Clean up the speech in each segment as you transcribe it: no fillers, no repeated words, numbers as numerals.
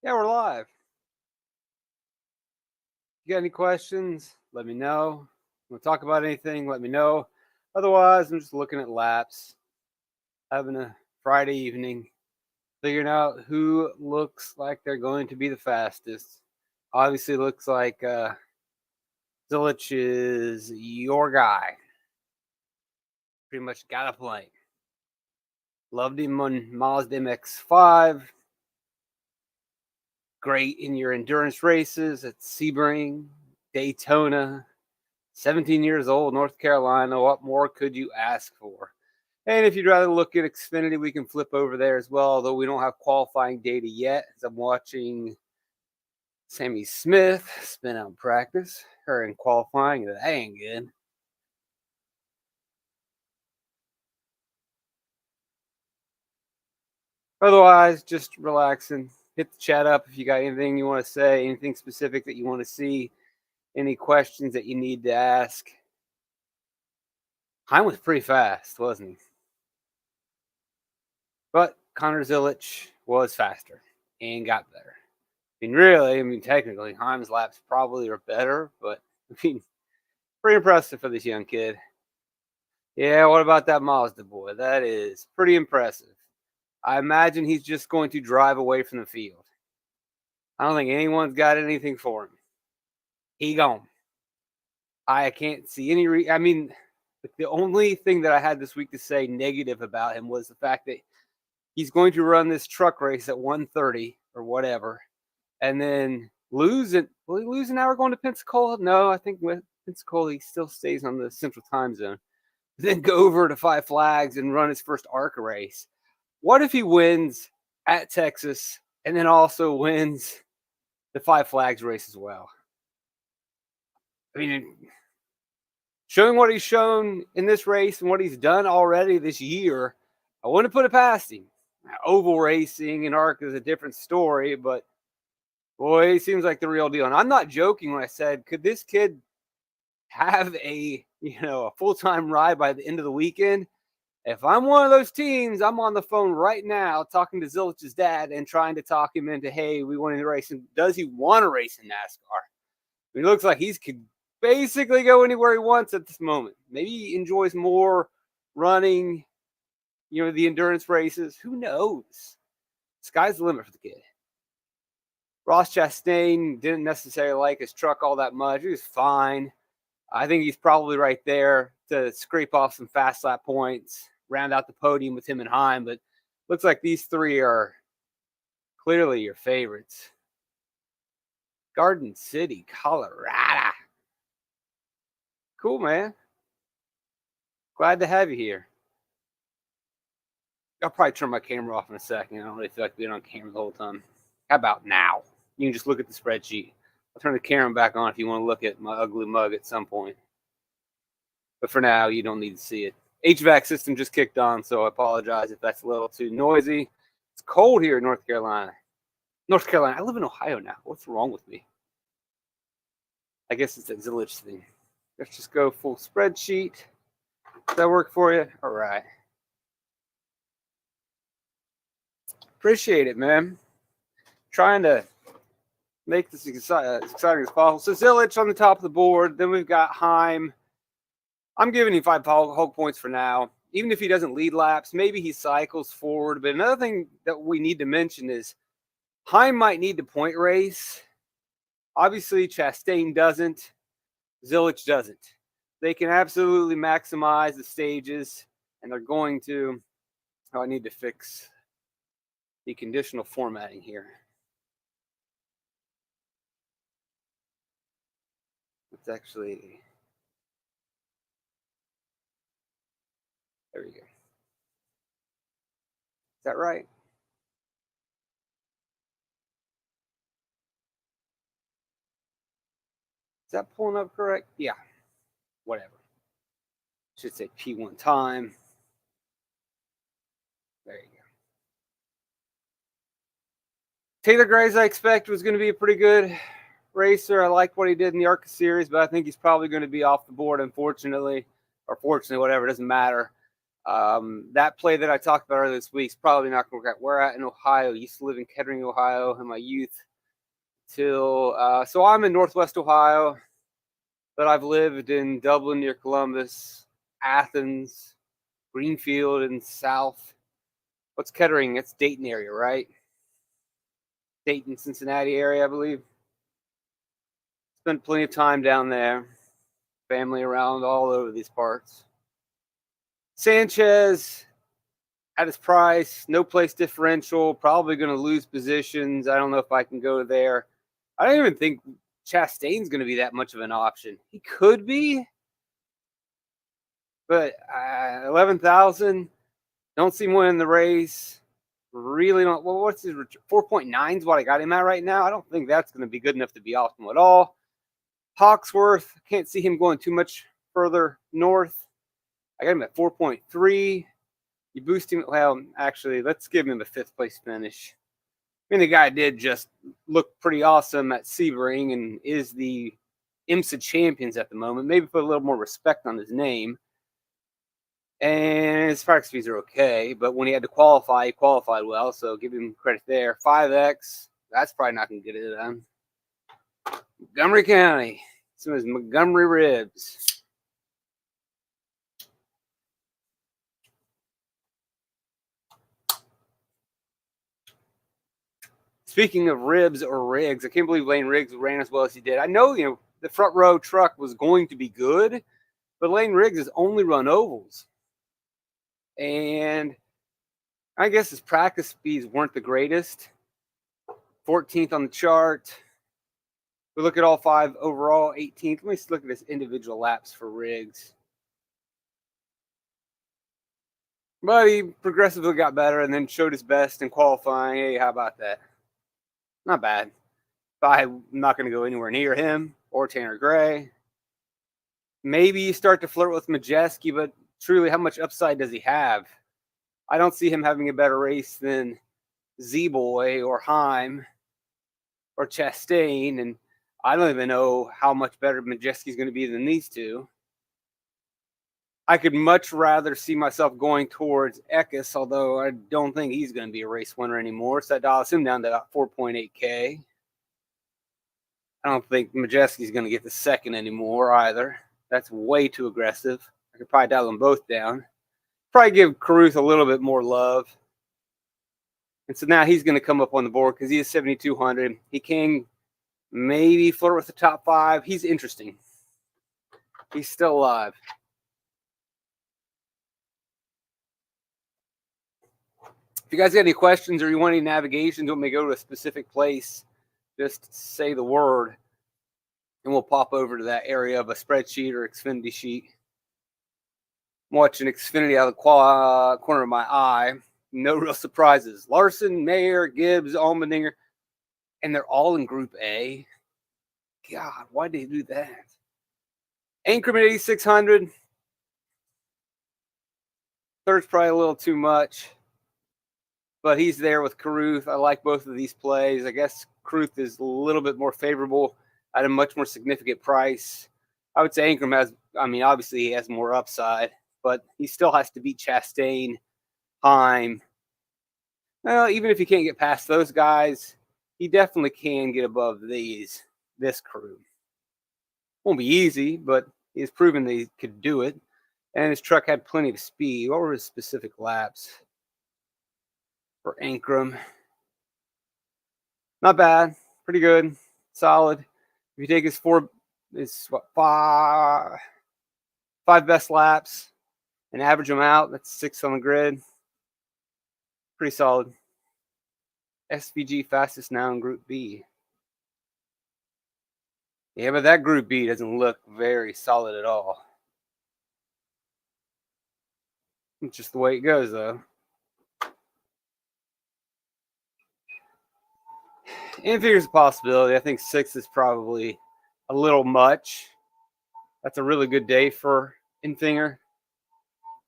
Yeah, we're live. If you got any questions, let me know. Want to talk about anything, let me know. Otherwise, I'm just looking at laps, having a Friday evening, figuring out who looks like they're going to be the fastest. Obviously, looks like Zilich is your guy. Pretty much got to play. Loved him on Mazda MX-5. Great in your endurance races at Sebring, Daytona. 17 years old, North Carolina. What more could you ask for? And if you'd rather look at Xfinity, we can flip over there as well, although we don't have qualifying data yet. As I'm watching Sammy Smith spin out in practice, her in qualifying, that ain't good. Otherwise, just relaxing. Hit the chat up if you got anything you want to say, anything specific that you want to see, any questions that you need to ask. Heim was pretty fast, wasn't he? But Connor Zilich was faster and got better. Technically, Heim's laps probably are better, but pretty impressive for this young kid. Yeah, what about that Mazda boy? That is pretty impressive. I imagine he's just going to drive away from the field. I don't think anyone's got anything for him. He gone. I can't see any the only thing that I had this week to say negative about him was the fact that he's going to run this truck race at 1:30 or whatever, and then lose it. Will he lose an hour going to Pensacola? No, I think with Pensacola he still stays on the Central Time Zone. Then go over to Five Flags and run his first ARCA race. What if he wins at Texas and then also wins the Five Flags race as well? I mean, showing what he's shown in this race and what he's done already this year, I wouldn't put it past him. Oval racing and ARCA is a different story, but boy, he seems like the real deal. And I'm not joking when I said, could this kid have a full-time ride by the end of the weekend? If I'm one of those teams, I'm on the phone right now talking to Zilich's dad and trying to talk him into, hey, we want to race. And does he want to race in NASCAR? It looks like he could basically go anywhere he wants at this moment. Maybe he enjoys more running, the endurance races. Who knows? Sky's the limit for the kid. Ross Chastain didn't necessarily like his truck all that much. He was fine. I think he's probably right there to scrape off some fast lap points, round out the podium with him and Heim. But looks like these three are clearly your favorites. Garden City, Colorado. Cool, man. Glad to have you here. I'll probably turn my camera off in a second. I don't really feel like being on camera the whole time. How about now? You can just look at the spreadsheet. I'll turn the camera back on if you want to look at my ugly mug at some point. But for now, you don't need to see it. HVAC system just kicked on, so I apologize if that's a little too noisy. It's cold here in North Carolina. I live in Ohio now. What's wrong with me? I guess it's a Zilich thing. Let's just go full spreadsheet. Does that work for you? All right. Appreciate it, man. Trying to make this as exciting as possible. So Zilich on the top of the board. Then we've got Heim. I'm giving him 5 whole points for now. Even if he doesn't lead laps, maybe he cycles forward. But another thing that we need to mention is Heim might need to point race. Obviously, Chastain doesn't. Zilich doesn't. They can absolutely maximize the stages, and they're going to. Oh, I need to fix the conditional formatting here. It's actually, there we go. Is that right? Is that pulling up correct? Yeah. Whatever. Should say P1 time. There you go. Taylor Grace, I expect, was going to be a pretty good racer. I like what he did in the ARCA series, but I think he's probably going to be off the board, unfortunately, or fortunately, whatever. It doesn't matter. That play that I talked about earlier this week is probably not going to work out. We're at in Ohio. Used to live in Kettering, Ohio in my youth. So I'm in Northwest Ohio, but I've lived in Dublin near Columbus, Athens, Greenfield in South. What's Kettering? It's Dayton area, right? Dayton, Cincinnati area, I believe. Spent plenty of time down there. Family around all over these parts. Sanchez at his price, no place differential, probably going to lose positions. I don't know if I can go there. I don't even think Chastain's going to be that much of an option. He could be, but 11,000. Don't see him winning the race. Really don't. Well, what's his 4.9 is what I got him at right now. I don't think that's going to be good enough to be optimal at all. Hawksworth, can't see him going too much further north. I got him at 4.3. You boost him. Well, actually, let's give him a 5th place finish. I mean, the guy did just look pretty awesome at Sebring and is the IMSA champions at the moment. Maybe put a little more respect on his name. And his practice fees are okay, but when he had to qualify, he qualified well, so give him credit there. 5X, that's probably not going to get it done. Montgomery County, some of his Montgomery ribs. Speaking of ribs or rigs, I can't believe Lane Riggs ran as well as he did. I know, the front row truck was going to be good, but Lane Riggs has only run ovals. And I guess his practice speeds weren't the greatest. 14th on the chart. We look at all 5 overall, 18th. Let me look at his individual laps for Riggs. But he progressively got better and then showed his best in qualifying. Hey, how about that? Not bad. I'm not going to go anywhere near him or Tanner Gray. Maybe you start to flirt with Majeski, but truly, how much upside does he have? I don't see him having a better race than Z-Boy or Heim or Chastain, and I don't even know how much better Majeski's going to be than these two. I could much rather see myself going towards Eckes, although I don't think he's going to be a race winner anymore, so that dials him down to about 4.8K. I don't think Majeski's going to get the second anymore either. That's way too aggressive. I could probably dial them both down. Probably give Caruth a little bit more love. And so now he's going to come up on the board because he is 7,200. He can maybe flirt with the top 5. He's interesting. He's still alive. If you guys got any questions or you want any navigations, want me to go to a specific place, just say the word, and we'll pop over to that area of a spreadsheet or Xfinity sheet. I'm watching Xfinity out of the corner of my eye. No real surprises. Larson, Mayer, Gibbs, Allmendinger, and they're all in Group A. God, why did they do that? Anchorman 8,600. Third's probably a little too much, but he's there with Caruth. I like both of these plays. I guess Caruth is a little bit more favorable at a much more significant price. I would say Ankrum has, obviously he has more upside, but he still has to beat Chastain, Heim. Well, even if he can't get past those guys, he definitely can get above this crew. Won't be easy, but he's proven that he could do it. And his truck had plenty of speed. What were his specific laps for Ankrum? Not bad. Pretty good. Solid. If you take his five best laps and average them out, that's 6th on the grid. Pretty solid. SVG fastest now in Group B. Yeah, but that Group B doesn't look very solid at all. It's just the way it goes, though. Infigur's a possibility. I think 6 is probably a little much. That's a really good day for Infinger.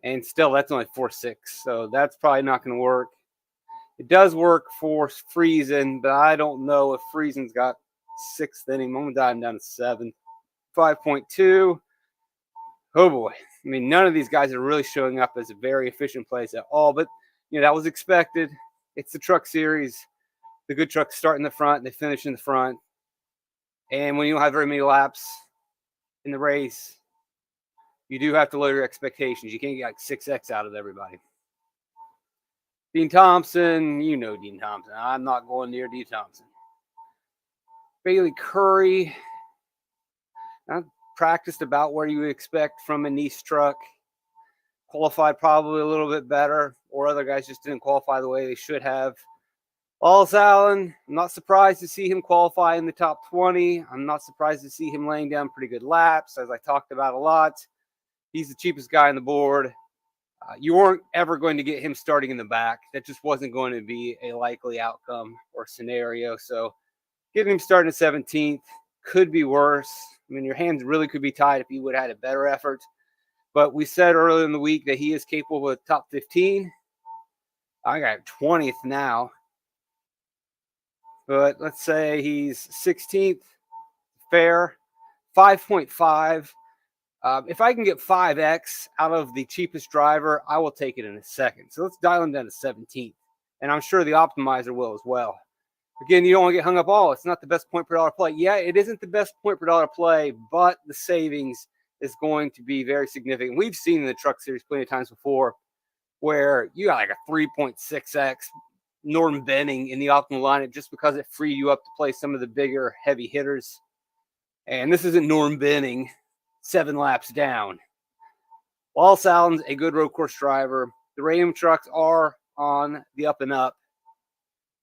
And still, that's only 4.6. So that's probably not going to work. It does work for Friesen, but I don't know if Friesen's got 6th in him. I'm going to dive him down to 7. 5.2. Oh, boy. I mean, none of these guys are really showing up as very efficient plays at all, but that was expected. It's the truck series. The good trucks start in the front, they finish in the front. And when you don't have very many laps in the race, you do have to lower your expectations. You can't get like 6x out of everybody. Dean Thompson, Dean Thompson. I'm not going near Dean Thompson. Bailey Curry, practiced about where you would expect from a Nice truck. Qualified probably a little bit better, or other guys just didn't qualify the way they should have. Wallace Allen, I'm not surprised to see him qualify in the top 20. I'm not surprised to see him laying down pretty good laps, as I talked about a lot. He's the cheapest guy on the board. You weren't ever going to get him starting in the back. That just wasn't going to be a likely outcome or scenario. So getting him starting at 17th could be worse. I mean, your hands really could be tied if you would have had a better effort. But we said earlier in the week that he is capable of top 15. I got 20th now. But let's say he's 16th, fair, 5.5. If I can get 5x out of the cheapest driver, I will take it in a second. So let's dial him down to 17th. And I'm sure the optimizer will as well. Again, you don't want to get hung up. It's not the best point per dollar play. Yeah, it isn't the best point per dollar play, but the savings is going to be very significant. We've seen in the truck series plenty of times before where you got like a 3.6x Norm Benning in the optimal lineup just because it freed you up to play some of the bigger heavy hitters. And this isn't Norm Benning 7 laps down. Wallace Allen's a good road course driver. The Ram trucks are on the up and up.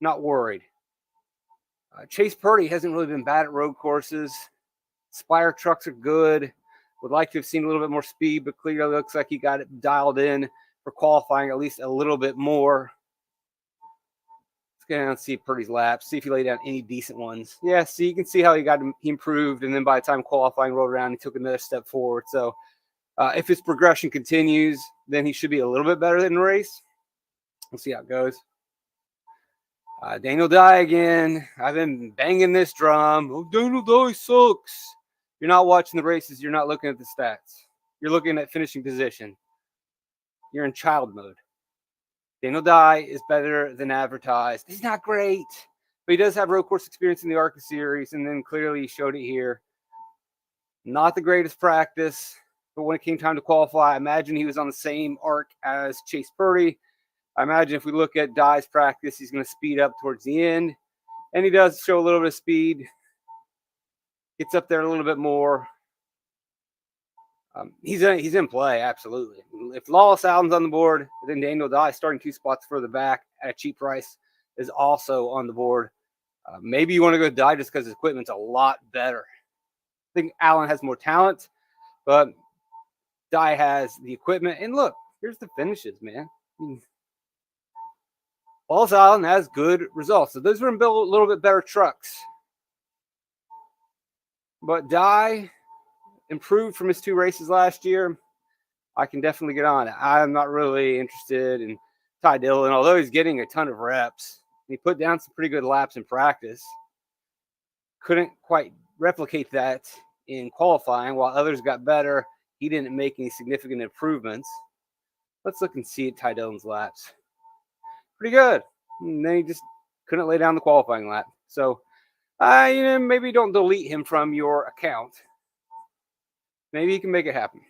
Not worried. Chase Purdy hasn't really been bad at road courses. Spire trucks are good. Would like to have seen a little bit more speed, but clearly looks like he got it dialed in for qualifying at least a little bit more. Let's go down and see Purdy's laps, see if he laid down any decent ones. Yeah, see, you can see how he improved, and then by the time qualifying rolled around, he took another step forward. So if his progression continues, then he should be a little bit better than the race. We'll see how it goes. Daniel Dye again. I've been banging this drum. Oh, Daniel Dye sucks. You're not watching the races. You're not looking at the stats. You're looking at finishing position. You're in child mode. Daniel Dye is better than advertised. He's not great, but he does have road course experience in the ARCA series, and then clearly he showed it here. Not the greatest practice, but when it came time to qualify, I imagine he was on the same arc as Chase Purdy. I imagine if we look at Dye's practice, he's going to speed up towards the end. And he does show a little bit of speed. Gets up there a little bit more. He's in play, absolutely. If Wallace Allen's on the board, then Daniel Dye, starting 2 spots further back at a cheap price, is also on the board. Maybe you want to go Dye just because his equipment's a lot better. I think Allen has more talent, but Dye has the equipment. And look, here's the finishes, man. Wallace Allen has good results. So those were a little bit better trucks. But Dye improved from his 2 races last year. I can definitely get on it. I'm not really interested in Ty Dillon, although he's getting a ton of reps. He put down some pretty good laps in practice. Couldn't quite replicate that in qualifying. While others got better, he didn't make any significant improvements. Let's look and see at Ty Dillon's laps. Pretty good. And then he just couldn't lay down the qualifying lap. So, maybe don't delete him from your account. Maybe you can make it happen.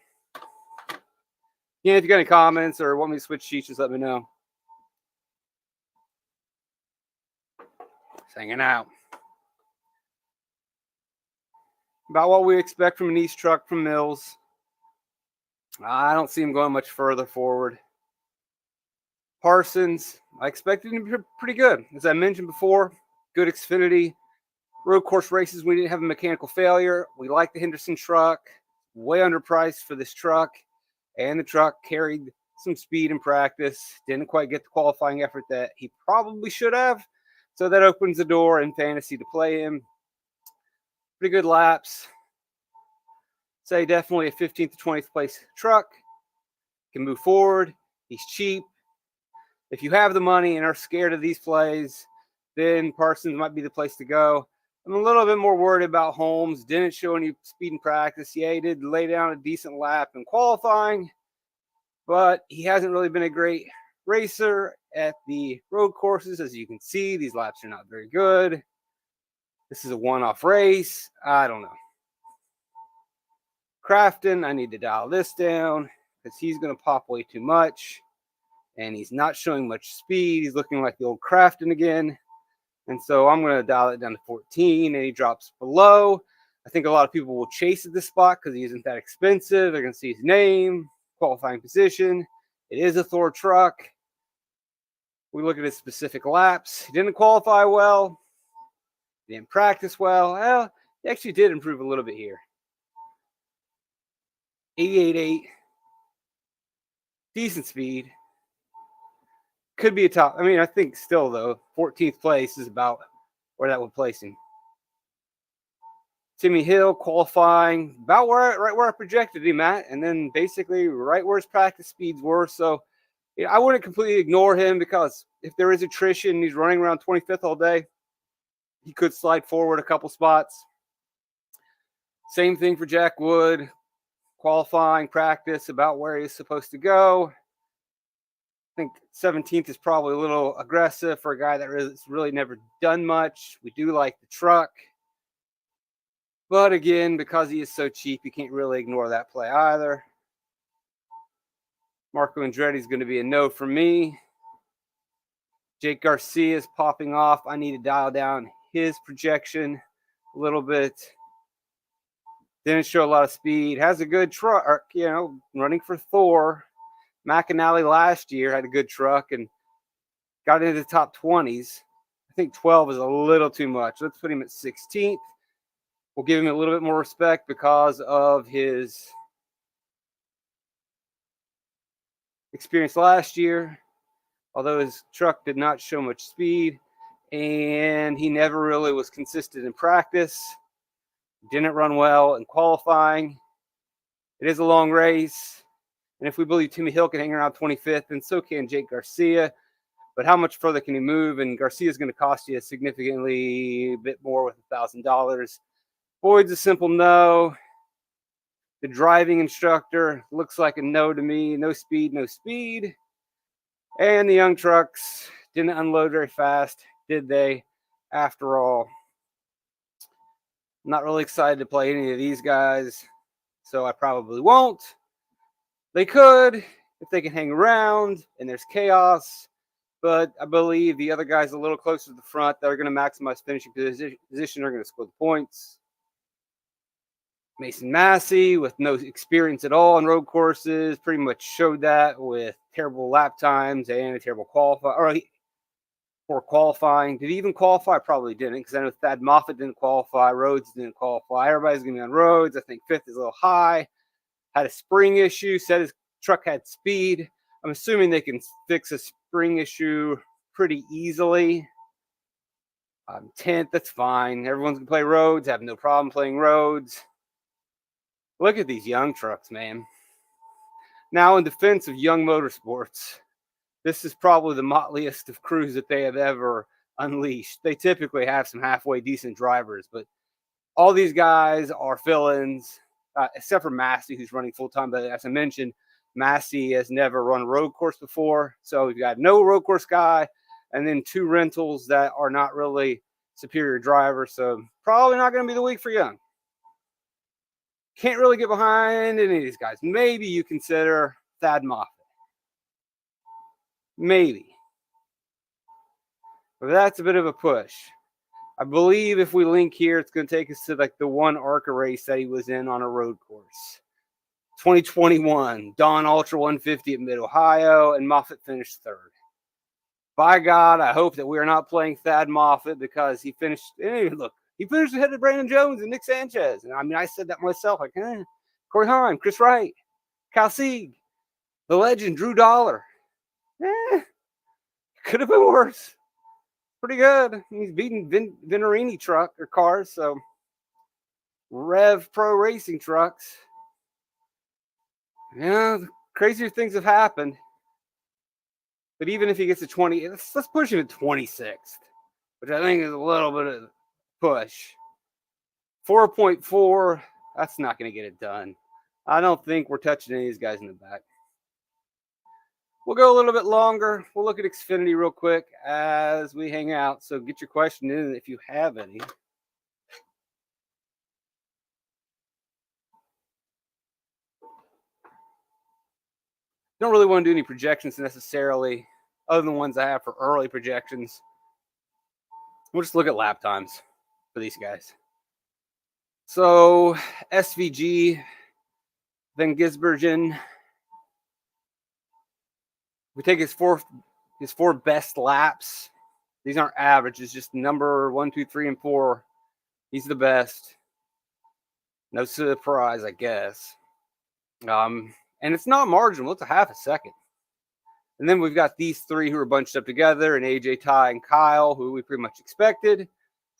If you got any comments or want me to switch sheets, just let me know. Just hanging out. About what we expect from an East truck from Mills. I don't see him going much further forward. Parsons, I expected him to be pretty good. As I mentioned before, good Xfinity. Road course races, we didn't have a mechanical failure. We like the Henderson truck. Way underpriced for this truck. And the truck carried some speed in practice. Didn't quite get the qualifying effort that he probably should have. So that opens the door in fantasy to play him. Pretty good laps. Say definitely a 15th to 20th place truck. Can move forward. He's cheap. If you have the money and are scared of these plays, then Parsons might be the place to go. I'm a little bit more worried about Holmes. Didn't show any speed in practice. Yeah, he did lay down a decent lap in qualifying, but he hasn't really been a great racer at the road courses. As you can see, these laps are not very good. This is a one-off race. I don't know. Crafton, I need to dial this down because he's going to pop way too much, and he's not showing much speed. He's looking like the old Crafton again, and so I'm going to dial it down to 14, and he drops below. I think a lot of people will chase at this spot because he isn't that expensive. They're going to see his name, qualifying position. It is a Thor truck. We look at his specific laps. He didn't qualify well. He didn't practice well. Well, he actually did improve a little bit here. 88.8. Decent speed. Could be a top. I mean, I think still, though, 14th place is about where that would place him. Timmy Hill qualifying about right where I projected him at, and then basically right where his practice speeds were. So I wouldn't completely ignore him because if there is attrition and he's running around 25th all day, he could slide forward a couple spots. Same thing for Jack Wood. Qualifying, practice, about where he's supposed to go. I think 17th is probably a little aggressive for a guy that really never done much. We do like the truck. But again, because he is so cheap, you can't really ignore that play either. Marco Andretti is going to be a no for me. Jake Garcia is popping off. I need to dial down his projection a little bit. Didn't show a lot of speed. Has a good truck, running for Thor. McAnally last year had a good truck and got into the top 20s. I think 12 is a little too much. Let's put him at 16th. We'll give him a little bit more respect because of his experience last year, although his truck did not show much speed and he never really was consistent in practice. Didn't run well in qualifying. It is a long race. And if we believe Timmy Hill can hang around 25th, then so can Jake Garcia. But how much further can he move? And Garcia is going to cost you significantly bit more with $1,000. Boyd's a simple no. The driving instructor looks like a no to me. No speed, no speed. And the young trucks didn't unload very fast, did they? After all, I'm not really excited to play any of these guys, so I probably won't. They could if they can hang around and there's chaos, but I believe the other guys a little closer to the front that are going to maximize finishing position are going to score the points. Mason Massey, with no experience at all on road courses, pretty much showed that with terrible lap times and a terrible qualifying. Did he even qualify? Probably didn't, because I know Thad Moffitt didn't qualify. Rhodes didn't qualify. Everybody's going to be on roads. I think 5th is a little high. Had a spring issue. Said his truck had speed. I'm assuming they can fix a spring issue pretty easily. 10th, that's fine. Everyone's going to play roads. Have no problem playing roads. Look at these young trucks, man. Now, in defense of Young Motorsports, this is probably the motliest of crews that they have ever unleashed. They typically have some halfway decent drivers, but all these guys are fill-ins, except for Massey, who's running full-time. But as I mentioned, Massey has never run a road course before. So we've got no road course guy, and then 2 rentals that are not really superior drivers. So probably not going to be the week for Young. Can't really get behind any of these guys. Maybe you consider Thad Moffitt. Maybe. But that's a bit of a push. I believe if we link here, it's going to take us to like the one ARCA race that he was in on a road course. 2021, Dawn Ultra 150 at Mid-Ohio, and Moffitt finished 3rd. By God, I hope that we are not playing Thad Moffitt because he finished, look, he finished ahead of Brandon Jones and Nick Sanchez. And I mean, I said that myself, like, Corey Heim, Chris Wright, Cal Sieg, the legend, Drew Dollar. Could have been worse. Pretty good. He's beating Vinorini truck or cars, so Rev Pro Racing trucks. Yeah, crazier things have happened. But even if he gets to 20, let's push him to 26th, which I think is a little bit of a push. 4.4, that's not going to get it done. I don't think we're touching any of these guys in the back. We'll go a little bit longer. We'll look at Xfinity real quick as we hang out. So get your question in if you have any. Don't really want to do any projections necessarily, other than the ones I have for early projections. We'll just look at lap times for these guys. So SVG, Van Gisbergen. We take his four best laps. These aren't averages, just number 1, 2, 3, and 4. He's the best. No surprise, I guess. And it's not marginal. It's a half a second. And then we've got these three who are bunched up together, and AJ, Ty, and Kyle, who we pretty much expected.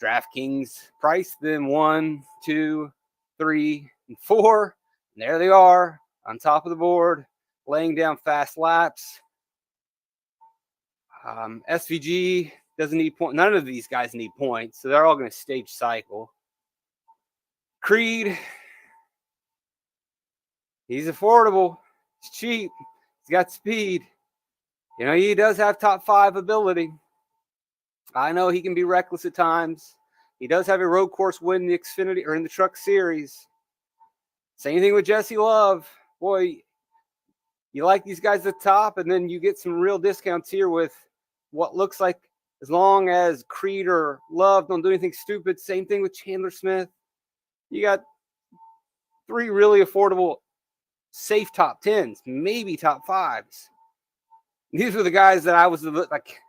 DraftKings priced them 1, 2, 3, and 4. And there they are on top of the board, laying down fast laps. SVG doesn't need points. None of these guys need points, so they're all going to stage cycle. Creed, he's affordable. He's cheap. He's got speed. You know, he does have top 5 ability. I know he can be reckless at times. He does have a road course win in the Xfinity or in the Truck Series. Same thing with Jesse Love. Boy, you like these guys at the top, and then you get some real discounts here with what looks like, as long as Creed or Love don't do anything stupid. Same thing with Chandler Smith. You got 3 really affordable, safe top 10s, maybe top 5s. These were the guys that I was like,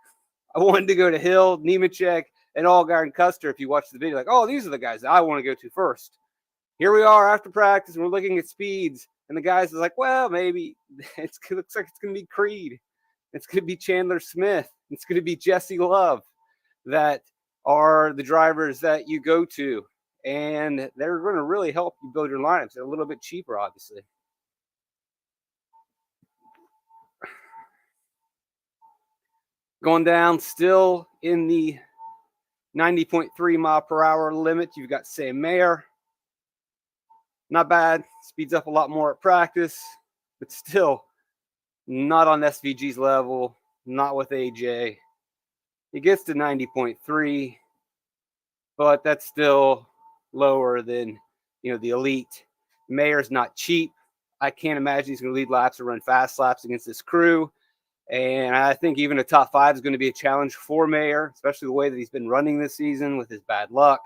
I wanted to go to Hill, Nemechek, and Allgaier and Custer. If you watch the video, like, oh, these are the guys that I want to go to first. Here we are after practice, and we're looking at speeds, and the guys are like, well, maybe it looks like it's going to be Creed. It's going to be Chandler Smith. It's going to be Jesse Love that are the drivers that you go to, and they're going to really help you build your lineups. They're a little bit cheaper, obviously. Going down, still in the 90.3 mile per hour limit, you've got Sam Mayer. Not bad. Speeds up a lot more at practice, but still not on SVG's level, not with AJ. He gets to 90.3, but that's still lower than, you know, the elite. Mayer's not cheap. I can't imagine he's going to lead laps or run fast laps against this crew. And I think even a top 5 is going to be a challenge for Mayer, especially the way that he's been running this season with his bad luck.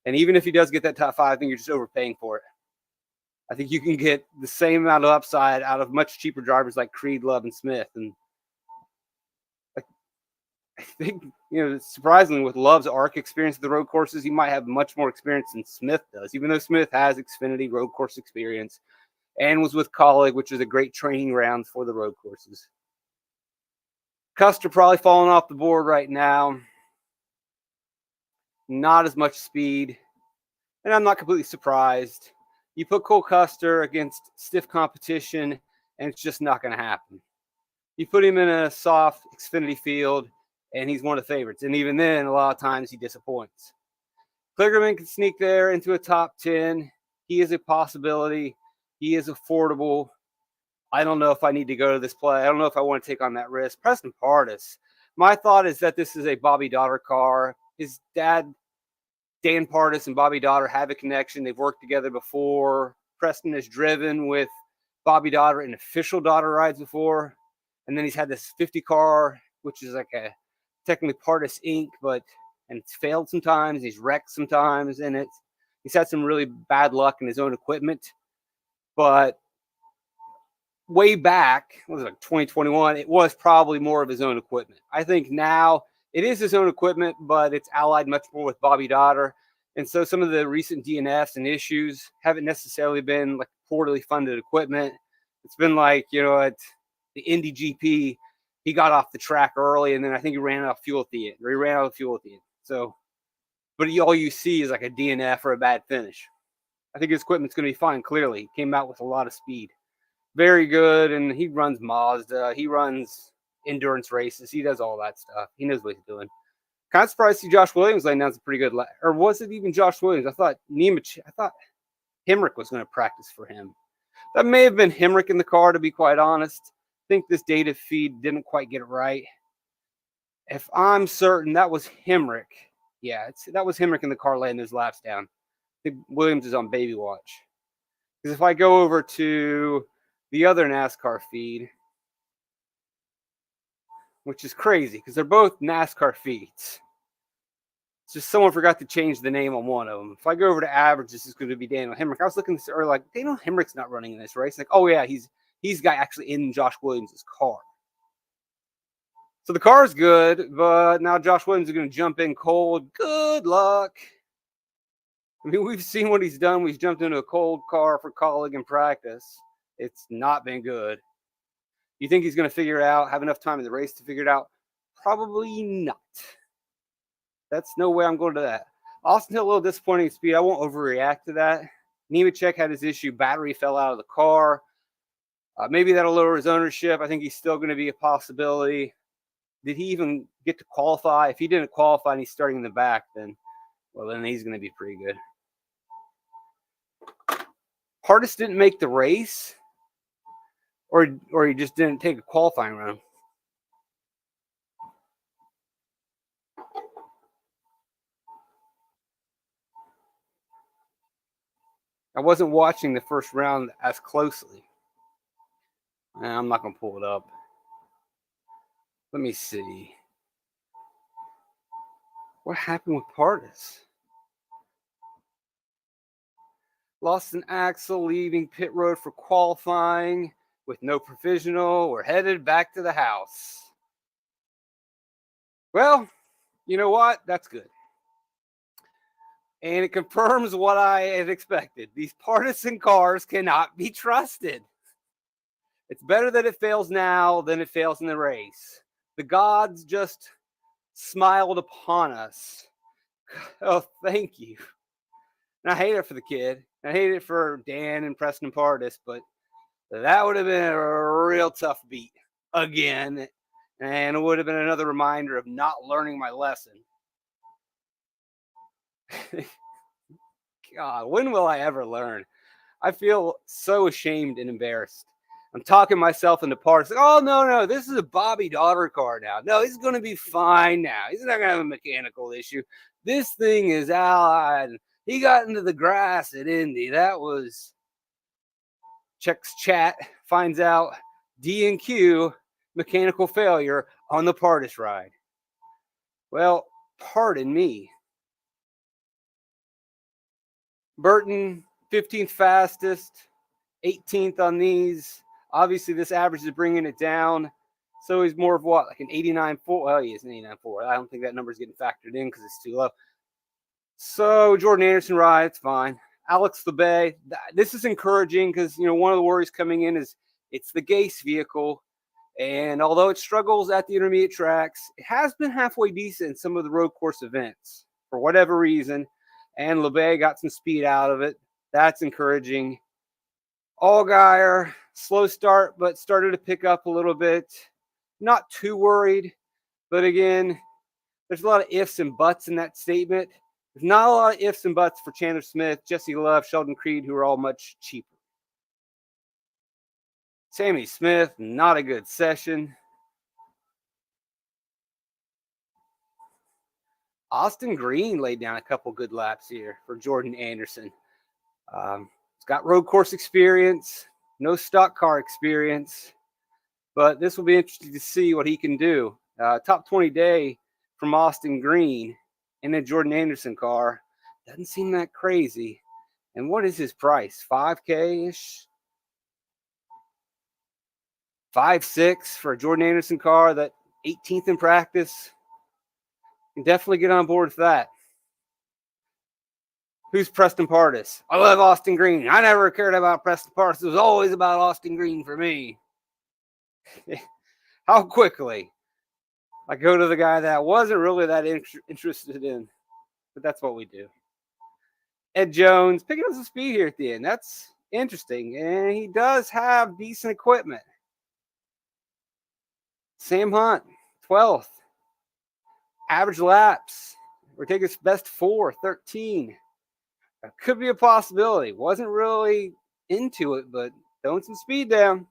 And even if he does get that top 5, I think you're just overpaying for it. I think you can get the same amount of upside out of much cheaper drivers like Creed, Love, and Smith. And I think, you know, surprisingly, with Love's ARC experience at the road courses, he might have much more experience than Smith does, even though Smith has Xfinity road course experience and was with Colleague, which is a great training ground for the road courses. Custer probably falling off the board right now. Not as much speed. And I'm not completely surprised. You put Cole Custer against stiff competition, and it's just not going to happen. You put him in a soft Xfinity field, and he's one of the favorites. And even then, a lot of times he disappoints. Kligerman can sneak there into a top 10. He is a possibility. He is affordable. I don't know if I need to go to this play. I don't know if I want to take on that risk. Preston Pardis. My thought is that this is a Bobby Daughter car. His dad, Dan Pardis, and Bobby Daughter have a connection. They've worked together before. Preston has driven with Bobby Daughter in official Daughter rides before. And then he's had this 50 car, which is like a technically Pardis Inc., and it's failed sometimes. He's wrecked sometimes in it. He's had some really bad luck in his own equipment. But way back, what was it, like 2021, it was probably more of his own equipment. I think now it is his own equipment, but it's allied much more with Bobby Daughter. And so some of the recent DNFs and issues haven't necessarily been like poorly funded equipment. It's been like, you know, at the Indy GP, he got off the track early, and then I think he ran out of fuel at the end. So, but all you see is like a DNF or a bad finish. I think his equipment's going to be fine, clearly. He came out with a lot of speed. Very good, and he runs Mazda. He runs endurance races. He does all that stuff. He knows what he's doing. Kind of surprised to see Josh Williams laying down some pretty good. Or was it even Josh Williams? I thought Hemrick was going to practice for him. That may have been Hemrick in the car, to be quite honest. I think this data feed didn't quite get it right. If I'm certain that was Hemrick, yeah, that was Hemrick in the car laying those laps down. I think Williams is on baby watch. Because if I go over to the other NASCAR feed, which is crazy because they're both NASCAR feeds. It's just someone forgot to change the name on one of them. If I go over to average, this is going to be Daniel Hemrick. I was looking this earlier, like Daniel Hemrick's not running in this race. Like, oh yeah, he's got actually in Josh Williams' car. So the car is good, but now Josh Williams is going to jump in cold. Good luck. I mean, we've seen what he's done. We've jumped into a cold car for Colleague in practice. It's not been good. You think he's going to figure it out, have enough time in the race to figure it out? Probably not. That's no way I'm going to that. Austin Hill, a little disappointing speed. I won't overreact to that. Nemechek had his issue. Battery fell out of the car. Maybe that'll lower his ownership. I think he's still going to be a possibility. Did he even get to qualify? If he didn't qualify and he's starting in the back, then he's going to be pretty good. Hardest didn't make the race, or he just didn't take a qualifying round. I wasn't watching the first round as closely. I'm not going to pull it up. Let me see. What happened with Pardis? Lost an axle leaving pit road for qualifying with no provisional. We're headed back to the house. Well, you know what? That's good. And it confirms what I had expected. These partisan cars cannot be trusted. It's better that it fails now than it fails in the race. The gods just smiled upon us. Oh, thank you. And I hate it for the kid. I hate it for Dan and Preston Pardis, but that would have been a real tough beat again. And it would have been another reminder of not learning my lesson. God, when will I ever learn? I feel so ashamed and embarrassed. I'm talking myself into parts. Like, oh, no, this is a Bobby Daughter car now. No, he's going to be fine now. He's not going to have a mechanical issue. This thing is out. He got into the grass at Indy. That was checks chat, finds out D&Q, mechanical failure on the Pardis ride. Well, pardon me. Burton, 15th fastest, 18th on these. Obviously, this average is bringing it down. So he's more of what, like an 89.4? Well, he is an 89.4. I don't think that number is getting factored in because it's too low. So Jordan Anderson rides, fine. Alex LeBay, this is encouraging because, one of the worries coming in is it's the Gase vehicle. And although it struggles at the intermediate tracks, it has been halfway decent in some of the road course events for whatever reason. And LeBay got some speed out of it. That's encouraging. Allgaier, slow start, but started to pick up a little bit. Not too worried. But again, there's a lot of ifs and buts in that statement. There's not a lot of ifs and buts for Chandler Smith, Jesse Love, Sheldon Creed, who are all much cheaper. Sammy Smith, not a good session. Austin Green laid down a couple good laps here for Jordan Anderson. He's got road course experience, no stock car experience, but this will be interesting to see what he can do. Top 20 day from Austin Green in a Jordan Anderson car. Doesn't seem that crazy. And what is his price? $5K-ish? 5.6 for a Jordan Anderson car, that 18th in practice. You can definitely get on board with that. Who's Preston Pardis? I love Austin Green. I never cared about Preston Pardis. It was always about Austin Green for me. How quickly I go to the guy that I wasn't really that interested in. But that's what we do. Ed Jones picking up some speed here at the end. That's interesting. And he does have decent equipment. Sam Hunt, 12th. Average laps. We're taking best 4, 13. That could be a possibility. Wasn't really into it, but throwing some speed down.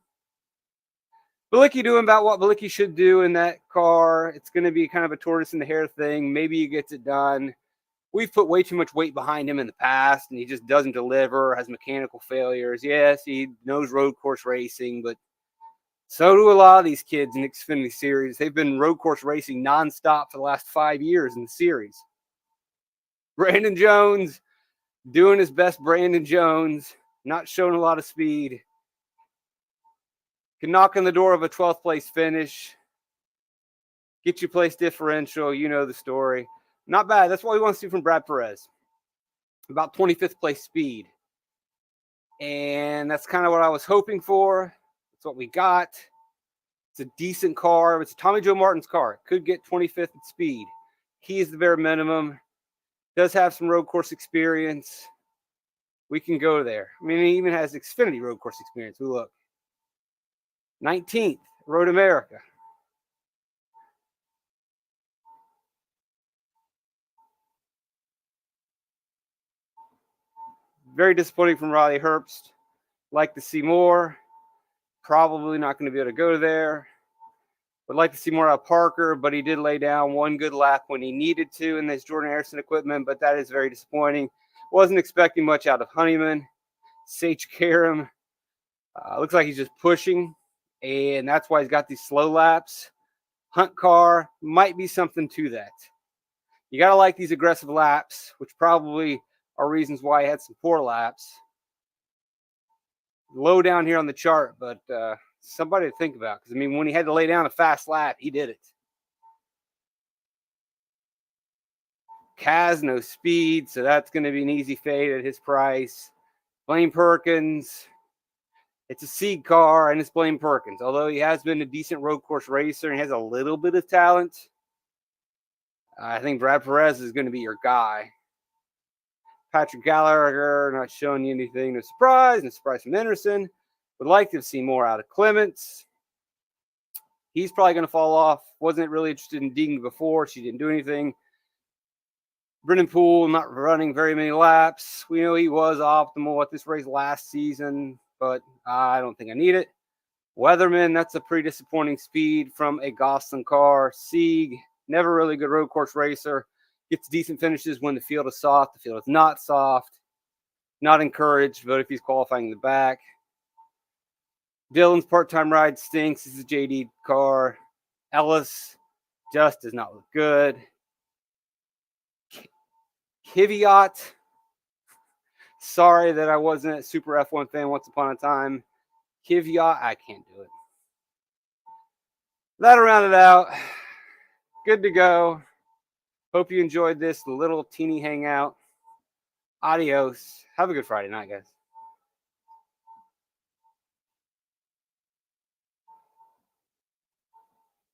Bilicki doing about what Bilicki should do in that car. It's going to be kind of a tortoise in the hare thing. Maybe he gets it done. We've put way too much weight behind him in the past, and he just doesn't deliver, has mechanical failures. Yes, he knows road course racing, but so do a lot of these kids in the Xfinity Series. They've been road course racing nonstop for the last 5 years in the series. Brandon Jones doing his best Brandon Jones, not showing a lot of speed. Can knock on the door of a 12th place finish. Get you place differential. You know the story. Not bad. That's what we want to see from Brad Perez. About 25th place speed. And that's kind of what I was hoping for. That's what we got. It's a decent car. It's Tommy Joe Martin's car. It could get 25th at speed. He is the bare minimum. Does have some road course experience. We can go there. I mean, he even has Xfinity road course experience. We look. 19th, Road America. Very disappointing from Riley Herbst. Like to see more. Probably not going to be able to go there. Would like to see more out of Parker, but he did lay down one good lap when he needed to in this Jordan Harrison equipment, but that is very disappointing. Wasn't expecting much out of Honeyman. Sage Karam. Looks like he's just pushing, and that's why he's got these slow laps. Hunt car might be something to that. You got to like these aggressive laps, which probably are reasons why he had some poor laps. Low down here on the chart, but somebody to think about. Because, I mean, when he had to lay down a fast lap, he did it. Kaz, no speed, so that's going to be an easy fade at his price. Blaine Perkins. It's a seed car, and it's Blaine Perkins. Although he has been a decent road course racer and has a little bit of talent, I think Brad Perez is going to be your guy. Patrick Gallagher, not showing you anything. No surprise from Anderson. Would like to see more out of Clements. He's probably going to fall off. Wasn't really interested in Deegan before. She didn't do anything. Brendan Poole not running very many laps. We know he was optimal at this race last season, but I don't think I need it. Weatherman, that's a pretty disappointing speed from a Gosselin car. Sieg, never really good road course racer. Gets decent finishes when the field is soft. The field is not soft. Not encouraged, but if he's qualifying in the back. Dillon's part-time ride stinks. This is a JD car. Ellis just does not look good. Kvyat. Sorry that I wasn't a super F1 fan once upon a time. Kvyat, I can't do it. That'll round it out. Good to go. Hope you enjoyed this little teeny hangout. Adios. Have a good Friday night, guys.